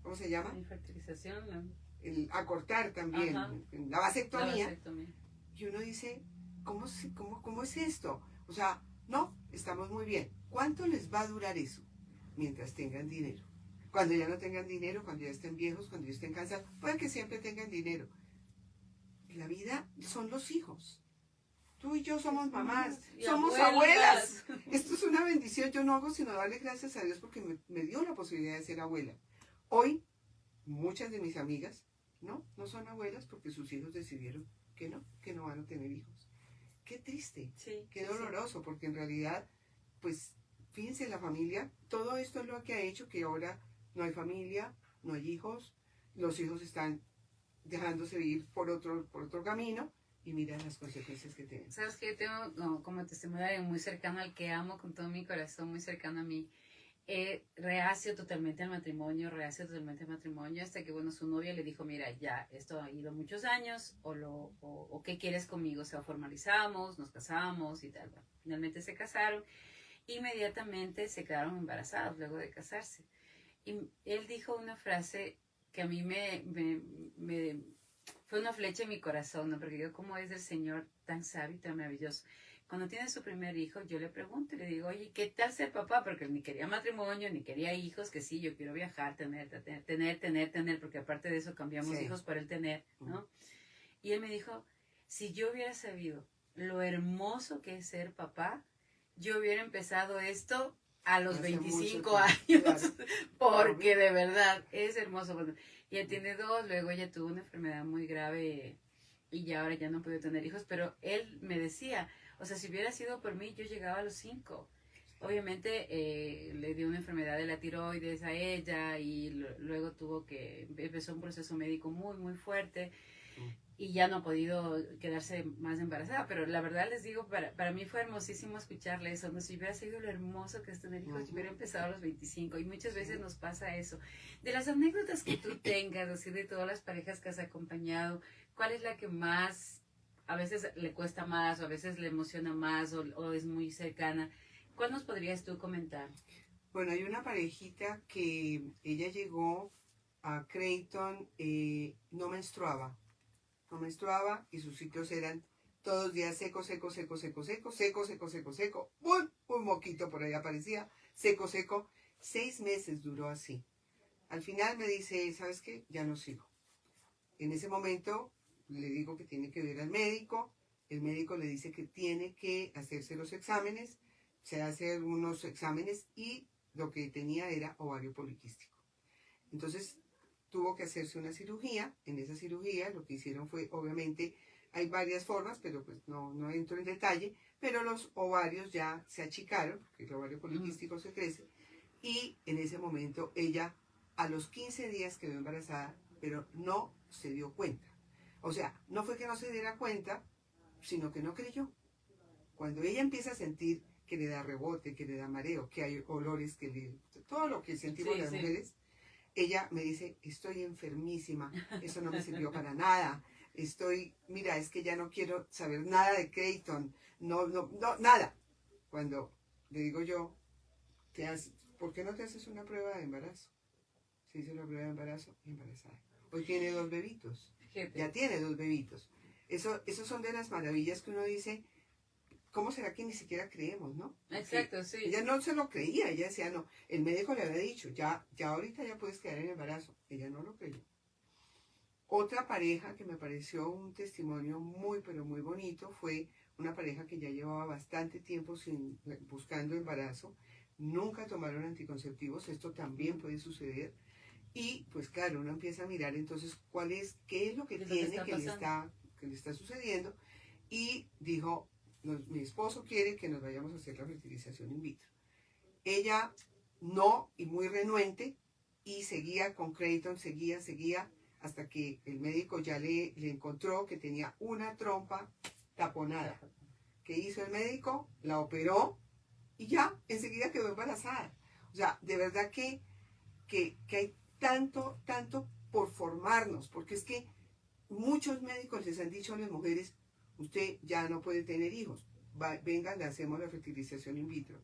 ¿cómo se llama? Infertilización, ¿no? El acortar también, la vasectomía. Y uno dice, ¿cómo es esto? O sea, no, estamos muy bien. ¿Cuánto les va a durar eso? Mientras tengan dinero. Cuando ya no tengan dinero, cuando ya estén viejos, cuando ya estén cansados, puede que siempre tengan dinero. La vida son los hijos. Tú y yo somos mamás, somos abuelas. Esto es una bendición. Yo no hago sino darle gracias a Dios porque me dio la posibilidad de ser abuela. Hoy, muchas de mis amigas, no son abuelas porque sus hijos decidieron que no van a tener hijos. Qué triste, qué doloroso, porque en realidad, pues, fíjense, la familia, todo esto es lo que ha hecho que ahora no hay familia, no hay hijos, los hijos están dejándose ir por otro camino, y mira las consecuencias que tienen. Sabes que yo tengo como testimonio muy cercano al que amo con todo mi corazón, muy cercano a mí. Reacio totalmente al matrimonio, hasta que, bueno, su novia le dijo, mira, ya, esto ha ido muchos años, o ¿qué quieres conmigo? O sea, formalizamos, nos casamos y tal. Bueno, finalmente se casaron, inmediatamente se quedaron embarazados luego de casarse. Y él dijo una frase que a mí fue una flecha en mi corazón, ¿no? Porque yo, ¿cómo es el Señor tan sabio y tan maravilloso? Cuando tiene su primer hijo, yo le pregunto y le digo, oye, ¿qué tal ser papá? Porque ni quería matrimonio, ni quería hijos, que sí, yo quiero viajar, tener, porque aparte de eso cambiamos hijos para el tener, ¿no? Y él me dijo, si yo hubiera sabido lo hermoso que es ser papá, yo hubiera empezado esto a los 25 años, claro. Porque de verdad es hermoso. Y ella tiene 2, luego ella tuvo una enfermedad muy grave y ya ahora ya no puede tener hijos, pero él me decía, o sea, si hubiera sido por mí, yo llegaba a los 5. Obviamente le dio una enfermedad de la tiroides a ella y luego empezó un proceso médico muy, muy fuerte y ya no ha podido quedarse más embarazada. Pero la verdad les digo, para mí fue hermosísimo escucharle eso. No, si hubiera sido lo hermoso que es tener hijos, yo hubiera empezado a los 25. Y muchas veces nos pasa eso. De las anécdotas que tú tengas, así de todas las parejas que has acompañado, ¿cuál es la que más a veces le cuesta más, o a veces le emociona más, o es muy cercana? ¿Cuál nos podrías tú comentar? Bueno, hay una parejita que ella llegó a Creighton, no menstruaba y sus ciclos eran todos días seco, un moquito por ahí aparecía, seco, 6 meses duró así. Al final me dice, ¿sabes qué? Ya no sigo. En ese momento le digo que tiene que ir al médico, el médico le dice que tiene que hacerse los exámenes, se hace unos exámenes y lo que tenía era ovario poliquístico. Entonces tuvo que hacerse una cirugía. En esa cirugía lo que hicieron fue, obviamente, hay varias formas, pero pues no entro en detalle, pero los ovarios ya se achicaron, porque el ovario poliquístico se crece, y en ese momento ella, a los 15 días quedó embarazada, pero no se dio cuenta. O sea, no fue que no se diera cuenta, sino que no creyó. Cuando ella empieza a sentir que le da rebote, que le da mareo, que hay olores, todo lo que sentimos las mujeres, ella me dice, estoy enfermísima, eso no me sirvió para nada, mira, es que ya no quiero saber nada de Creighton, no, nada. Cuando le digo yo, ¿por qué no te haces una prueba de embarazo? Se hizo la prueba de embarazo y embarazada. Hoy tiene 2 bebitos, ya tiene 2 bebitos. Esos son de las maravillas que uno dice, ¿cómo será que ni siquiera creemos, no? Exacto, sí. Ella no se lo creía, ella decía, no, el médico le había dicho, ya ahorita ya puedes quedar en embarazo. Ella no lo creyó. Otra pareja que me pareció un testimonio muy, pero muy bonito fue una pareja que ya llevaba bastante tiempo buscando embarazo, nunca tomaron anticonceptivos, esto también puede suceder. Y pues claro, uno empieza a mirar entonces qué es lo que tiene que le está sucediendo. Y dijo, mi esposo quiere que nos vayamos a hacer la fertilización in vitro. Ella no, y muy renuente, y seguía con Creighton, seguía, hasta que el médico ya le encontró que tenía una trompa taponada. ¿Qué hizo el médico? La operó y ya, enseguida quedó embarazada. O sea, de verdad que hay tanto por formarnos, porque es que muchos médicos les han dicho a las mujeres, usted ya no puede tener hijos, venga, le hacemos la fertilización in vitro.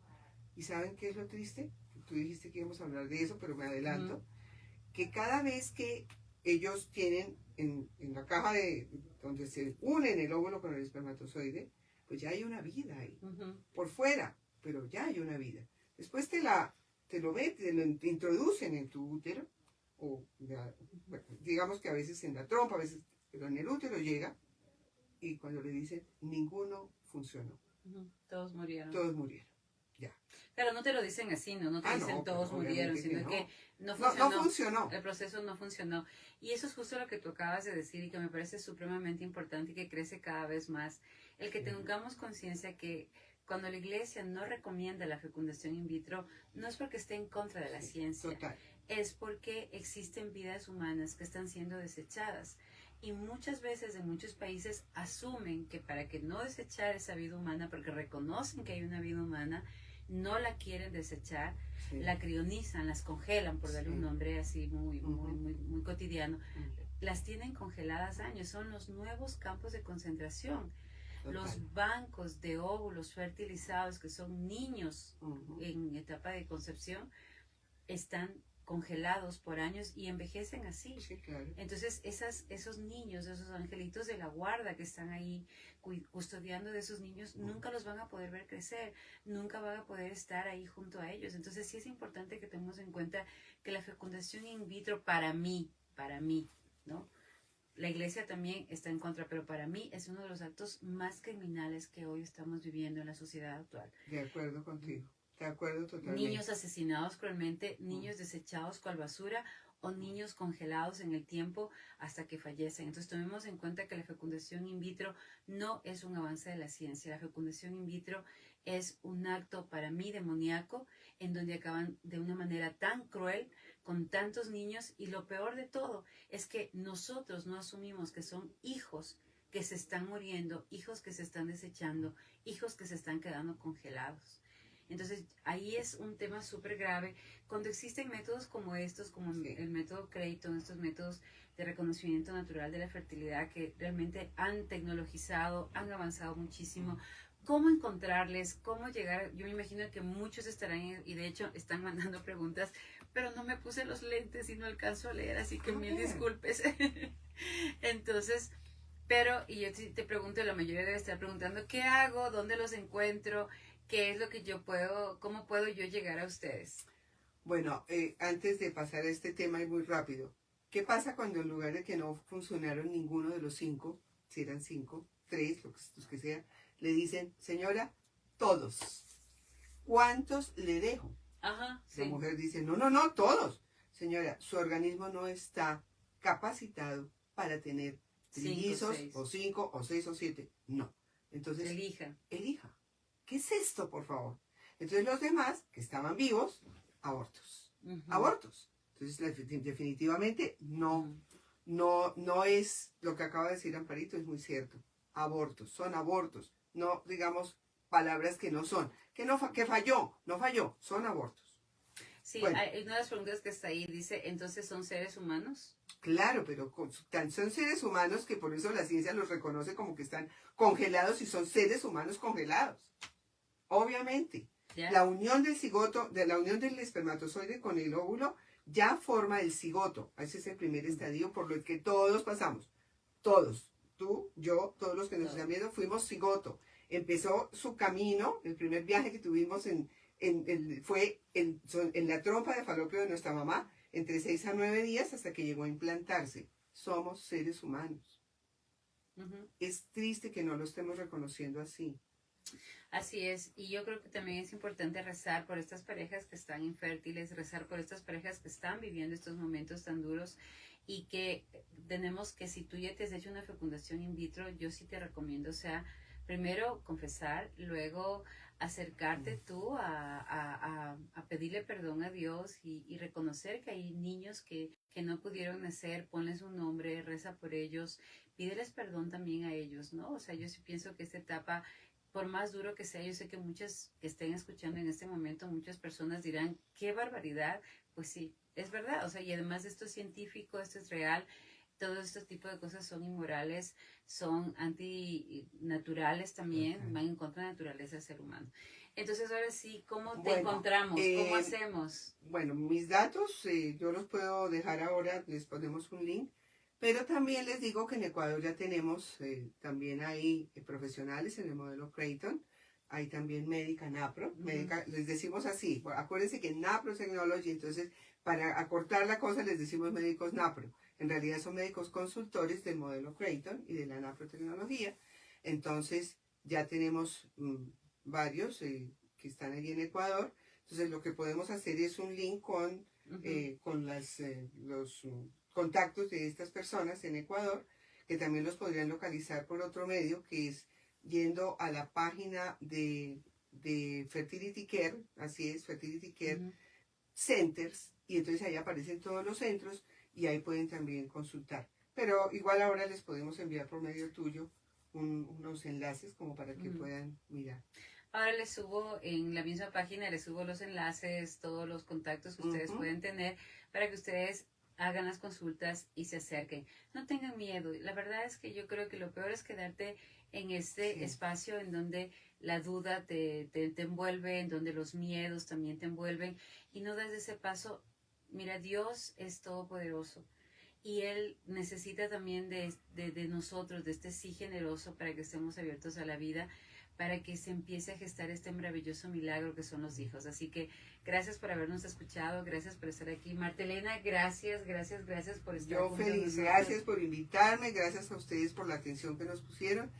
¿Y saben qué es lo triste? Tú dijiste que íbamos a hablar de eso, pero me adelanto, que cada vez que ellos tienen en la caja donde se unen el óvulo con el espermatozoide, pues ya hay una vida ahí, por fuera, pero ya hay una vida. Después te lo introducen en tu útero, o digamos que a veces en la trompa, a veces, pero en el útero llega, y cuando le dicen, ninguno funcionó. Todos murieron. Todos murieron, ya. Claro, no te lo dicen así, no te dicen todos murieron, sino que no funcionó. El proceso no funcionó. Y eso es justo lo que tú acabas de decir y que me parece supremamente importante y que crece cada vez más. El que tengamos conciencia que cuando la iglesia no recomienda la fecundación in vitro, no es porque esté en contra de la ciencia, es porque existen vidas humanas que están siendo desechadas. Y muchas veces en muchos países asumen que para que no desechar esa vida humana, porque reconocen que hay una vida humana, no la quieren desechar, la crionizan, las congelan, por darle un nombre así muy cotidiano, las tienen congeladas años, son los nuevos campos de concentración. Los bancos de óvulos fertilizados, que son niños en etapa de concepción, están congelados por años y envejecen así. Sí, claro. Entonces esos niños, esos angelitos de la guarda que están ahí custodiando de esos niños, nunca los van a poder ver crecer, nunca van a poder estar ahí junto a ellos. Entonces sí es importante que tengamos en cuenta que la fecundación in vitro para mí, ¿no? La iglesia también está en contra, pero para mí es uno de los actos más criminales que hoy estamos viviendo en la sociedad actual. De acuerdo contigo. De acuerdo totalmente. Niños asesinados cruelmente, niños desechados cual basura o niños congelados en el tiempo hasta que fallecen. Entonces tomemos en cuenta que la fecundación in vitro no es un avance de la ciencia. La fecundación in vitro es un acto para mí demoníaco en donde acaban de una manera tan cruel con tantos niños y lo peor de todo es que nosotros no asumimos que son hijos que se están muriendo, hijos que se están desechando, hijos que se están quedando congelados. Entonces, ahí es un tema súper grave. Cuando existen métodos como estos, como el método Creighton, estos métodos de reconocimiento natural de la fertilidad que realmente han tecnologizado, han avanzado muchísimo, ¿cómo encontrarles? ¿Cómo llegar? Yo me imagino que muchos estarán, y de hecho están mandando preguntas, pero no me puse los lentes y no alcanzo a leer, así que mil disculpes. Entonces, y yo te pregunto, la mayoría debe estar preguntando, ¿qué hago? ¿Dónde los encuentro? ¿Qué es lo que yo puedo, cómo puedo yo llegar a ustedes? Bueno, antes de pasar a este tema y muy rápido, ¿qué pasa cuando en lugar de que no funcionaron ninguno de los 5, si eran 5, 3, los que sea, le dicen, señora, todos. ¿Cuántos le dejo? Ajá, La sí. mujer dice, no, todos. Señora, su organismo no está capacitado para tener 5, trillizos 6. o 5 o 6 o 7. No. Entonces, Elija. elija. ¿Qué es esto, por favor? Entonces los demás, que estaban vivos, abortos. Ujú, Abortos. Entonces, definitivamente no, ujú. no es lo que acaba de decir Amparito, es muy cierto. Abortos, son abortos. No, digamos, palabras que no son. Que falló, no falló, son abortos. Sí, Bueno, hay una de las preguntas que está ahí dice, ¿entonces son seres humanos? claro, pero son seres humanos que por eso la ciencia los reconoce como que están congelados y son seres humanos congelados. Obviamente, ¿Ya? la unión del cigoto, de la unión del espermatozoide con el óvulo, ya forma el cigoto. Ese es el primer estadio por el que todos pasamos. Todos. Tú, yo, todos los que nos están viendo, fuimos cigoto. Empezó su camino, el primer viaje que tuvimos fue en la trompa de falopio de nuestra mamá, entre 6 a 9 días hasta que llegó a implantarse. Somos seres humanos. Ujú. Es triste que no lo estemos reconociendo así. Así es, y yo creo que también es importante rezar por estas parejas que están infértiles, rezar por estas parejas que están viviendo estos momentos tan duros y que tenemos que, si tú ya te has hecho una fecundación in vitro, yo sí te recomiendo, o sea, primero confesar, luego acercarte tú a pedirle perdón a Dios y reconocer que hay niños que no pudieron nacer, ponles un nombre, reza por ellos, pídeles perdón también a ellos, ¿no? O sea, yo sí pienso que esta etapa por más duro que sea, yo sé que muchas que estén escuchando en este momento, muchas personas dirán, qué barbaridad. Pues sí, es verdad, o sea, y además esto es científico, esto es real, todos estos tipos de cosas son inmorales, son antinaturales también, Okay. van en contra de la naturaleza del ser humano. Entonces, ahora sí, ¿cómo te Bueno, encontramos? ¿Cómo hacemos? bueno, mis datos yo los puedo dejar ahora, les ponemos un link, pero también les digo que en Ecuador ya tenemos, también hay profesionales en el modelo Creighton, hay también médica NAPRO, médica, les decimos así, acuérdense que NAPRO es Technology, entonces para acortar la cosa les decimos médicos NAPRO, en realidad son médicos consultores del modelo Creighton y de la NAPRO tecnología, entonces ya tenemos varios que están allí en Ecuador. Entonces lo que podemos hacer es un link con los contactos de estas personas en Ecuador, que también los podrían localizar por otro medio, que es yendo a la página de Fertility Care, así es, Fertility Care Centers, y entonces ahí aparecen todos los centros y ahí pueden también consultar. Pero igual ahora les podemos enviar por medio tuyo unos enlaces como para que puedan mirar. Ahora les subo en la misma página, les subo los enlaces, todos los contactos que ustedes pueden tener para que ustedes hagan las consultas y se acerquen. No tengan miedo. La verdad es que yo creo que lo peor es quedarte en este espacio en donde la duda te envuelve, en donde los miedos también te envuelven y no das ese paso. Mira, Dios es todopoderoso. Y Él necesita también de nosotros, de este sí generoso para que estemos abiertos a la vida, para que se empiece a gestar este maravilloso milagro que son los hijos. Así que gracias por habernos escuchado, gracias por estar aquí. Martelena, gracias por estar Yo feliz, gracias por invitarme, gracias a ustedes por la atención que nos pusieron.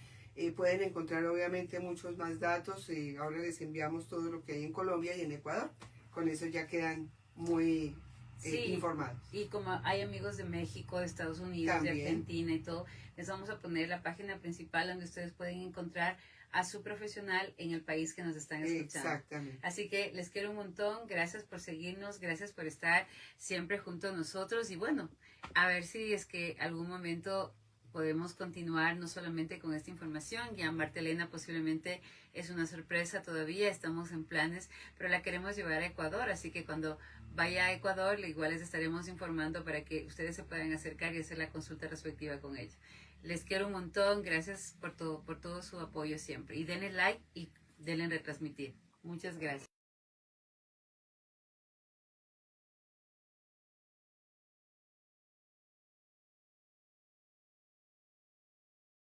Pueden encontrar obviamente muchos más datos, ahora les enviamos todo lo que hay en Colombia y en Ecuador, con eso ya quedan muy informados. Y como hay amigos de México, de Estados Unidos, también de Argentina y todo, les vamos a poner la página principal donde ustedes pueden encontrar a su profesional en el país que nos están escuchando. Exactamente. Así que les quiero un montón, gracias por seguirnos, gracias por estar siempre junto a nosotros y bueno, a ver si es que algún momento podemos continuar no solamente con esta información, ya Martelena posiblemente es una sorpresa todavía, estamos en planes, pero la queremos llevar a Ecuador, así que cuando vaya a Ecuador igual les estaremos informando para que ustedes se puedan acercar y hacer la consulta respectiva con ella. Les quiero un montón, gracias por todo su apoyo siempre. Y denle like y denle retransmitir. Muchas gracias.